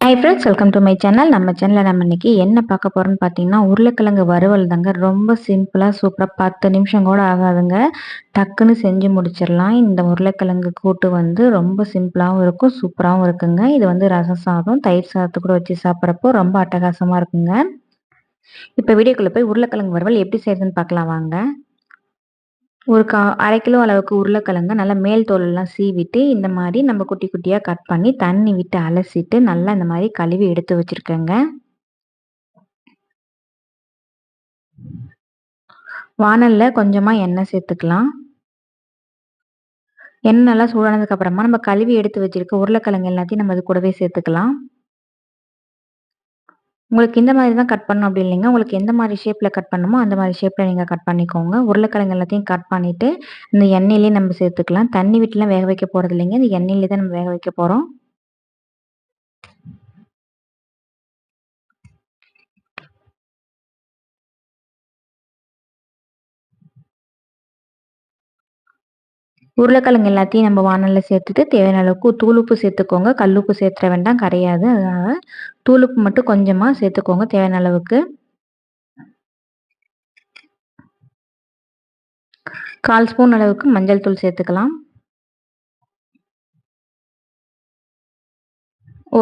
Hi friends, welcome to my channel. நம்ம சேனலில் நம்ம இன்னைக்கு என்ன பார்க்க போகிறோம்னு பார்த்தீங்கன்னா, உருளைக்கிழங்கு வறுவல் தாங்க. ரொம்ப சிம்பிளாக சூப்பராக 10 நிமிஷம் கூட ஆகாதுங்க. டக்குன்னு செஞ்சு முடிச்சிடலாம். இந்த உருளைக்கிழங்கு கூட்டு வந்து ரொம்ப சிம்பிளாகவும் இருக்கும், சூப்பராகவும் இருக்குங்க. இது வந்து ரசம் சாதம், தயிர் சாதத்து கூட வச்சு சாப்பிட்றப்போ ரொம்ப அட்டகாசமாக இருக்குங்க. இப்போ வீடியோக்குள்ளே போய் உருளைக்கிழங்கு வறுவல் எப்படி செய்யறதுன்னு பார்க்கலாம் வாங்க. ஒரு 1/2 கிலோ அளவுக்கு உருளைக்கிழங்க நல்லா மேல் தோலெல்லாம் சீவிட்டு, இந்த மாதிரி நம்ம குட்டி குட்டியாக கட் பண்ணி தண்ணி விட்டு அலசிட்டு நல்லா இந்த மாதிரி கழுவி எடுத்து வச்சுருக்கேங்க. வாணல்ல கொஞ்சமா எண்ணெய் சேர்த்துக்கலாம். எண்ணெய் நல்லா சூடானதுக்கு அப்புறமா நம்ம கழுவி எடுத்து வச்சிருக்க உருளைக்கிழங்கு எல்லாத்தையும் நம்ம அது கூடவே சேர்த்துக்கலாம். உங்களுக்கு இந்த மாதிரி தான் கட் பண்ணணும் அப்படி இல்லைங்க. உங்களுக்கு எந்த மாதிரி ஷேப்ல கட் பண்ணணுமோ அந்த மாதிரி ஷேப்ல நீங்க கட் பண்ணிக்கோங்க. உருளைக்கிழங்கு எல்லாத்தையும் கட் பண்ணிட்டு இந்த எண்ணெயிலேயே நம்ம சேர்த்துக்கலாம். தண்ணி விட்டுலாம் வேக வைக்க போறது இல்லைங்க. இந்த எண்ணெயிலே தான் நம்ம வேக வைக்க போறோம். உருளைக்கிழங்கு எல்லாத்தையும் நம்ம வாணல்ல சேர்த்துட்டு தேவையான அளவுக்கு தூளுப்பு சேர்த்துக்கோங்க. கல்லுப்பு சேர்த்துற வேண்டாம், கரையாது. அதனால தூளுப்பு மட்டும் கொஞ்சமா சேர்த்துக்கோங்க தேவையான அளவுக்கு. 1/4 ஸ்பூன் அளவுக்கு மஞ்சள் தூள் சேர்த்துக்கலாம்.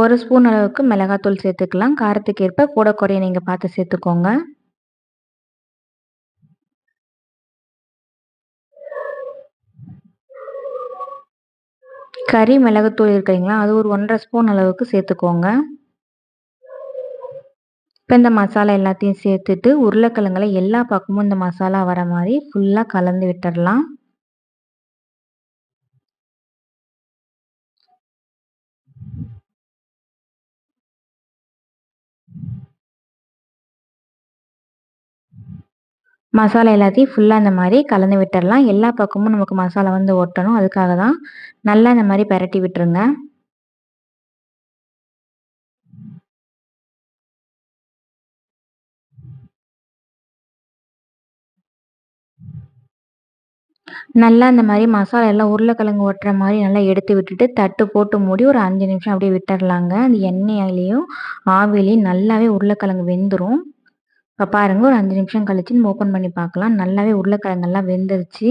1 ஸ்பூன் அளவுக்கு மிளகாத்தூள் சேர்த்துக்கலாம். காரத்துக்கு ஏற்ப கூட குறைய நீங்க பார்த்து சேர்த்துக்கோங்க. கறி மிளகுத்தூள் இருக்குங்களா, அது ஒரு 1 1/2 ஸ்பூன் அளவுக்கு சேர்த்துக்கோங்க. இப்போ இந்த மசாலா எல்லாத்தையும் சேர்த்துட்டு உருளைக்கிழங்குல எல்லா பக்கமும் இந்த மசாலா வர மாதிரி ஃபுல்லாக கலந்து விட்டுடலாம். மசாலா எல்லாத்தையும் ஃபுல்லாக இந்த மாதிரி கலந்து விட்டுடலாம். எல்லா பக்கமும் நமக்கு மசாலா வந்து ஒட்டணும். அதுக்காக தான் நல்லா இந்த மாதிரி பெரட்டி விட்டுருங்க. நல்லா இந்த மாதிரி மசாலா எல்லாம் உருளைக்கிழங்கு ஒட்டுற மாதிரி நல்லா எடுத்து விட்டுட்டு தட்டு போட்டு மூடி ஒரு 5 நிமிஷம் அப்படியே விட்டுடலாங்க. அந்த எண்ணெயிலையும் ஆவிலையும் நல்லாவே உருளைக்கிழங்கு வெந்துடும். இப்போ பாருங்க, ஒரு 5 நிமிஷம் கழிச்சு நம்ம ஓப்பன் பண்ணி பார்க்கலாம். நல்லாவே உருளைக்கிழங்கெல்லாம் வெந்துருச்சு.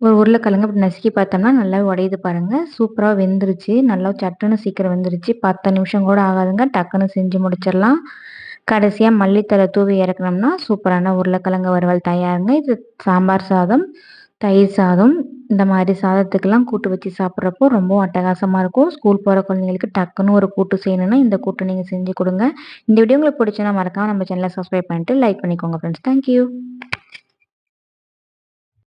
ஒரு உருளைக்கிழங்கு இப்படி நசுக்கி பார்த்தோம்னா நல்லாவே உடையுது பாருங்க. சூப்பராக வெந்துருச்சு. நல்லா சட்டுன்னு சீக்கிரம் வெந்துருச்சு. 10 நிமிஷம் கூட ஆகாதுங்க. டக்குன்னு செஞ்சு முடிச்சிடலாம். கடைசியாக மல்லித்தழை தூவி இறக்கணும்னா சூப்பரான உருளைக்கிழங்கு வறுவல் தயாருங்க. இது சாம்பார் சாதம், தயிர் சாதம் இந்த மாதிரி சாதத்துக்கெல்லாம் கூட்டு வச்சு சாப்பிட்றப்போ ரொம்பவும் அட்டகாசமாக இருக்கும். ஸ்கூல் போகிற குழந்தைங்களுக்கு டக்குன்னு ஒரு கூட்டு செய்யணும்னா இந்த கூட்டு நீங்கள் செஞ்சு கொடுங்க. இந்த வீடியோ உங்களுக்கு பிடிச்சுன்னா மறக்காம நம்ம சேனலை சப்ஸ்கிரைப் பண்ணிட்டு லைக் பண்ணிக்கோங்க ஃப்ரெண்ட்ஸ். தேங்க்யூ.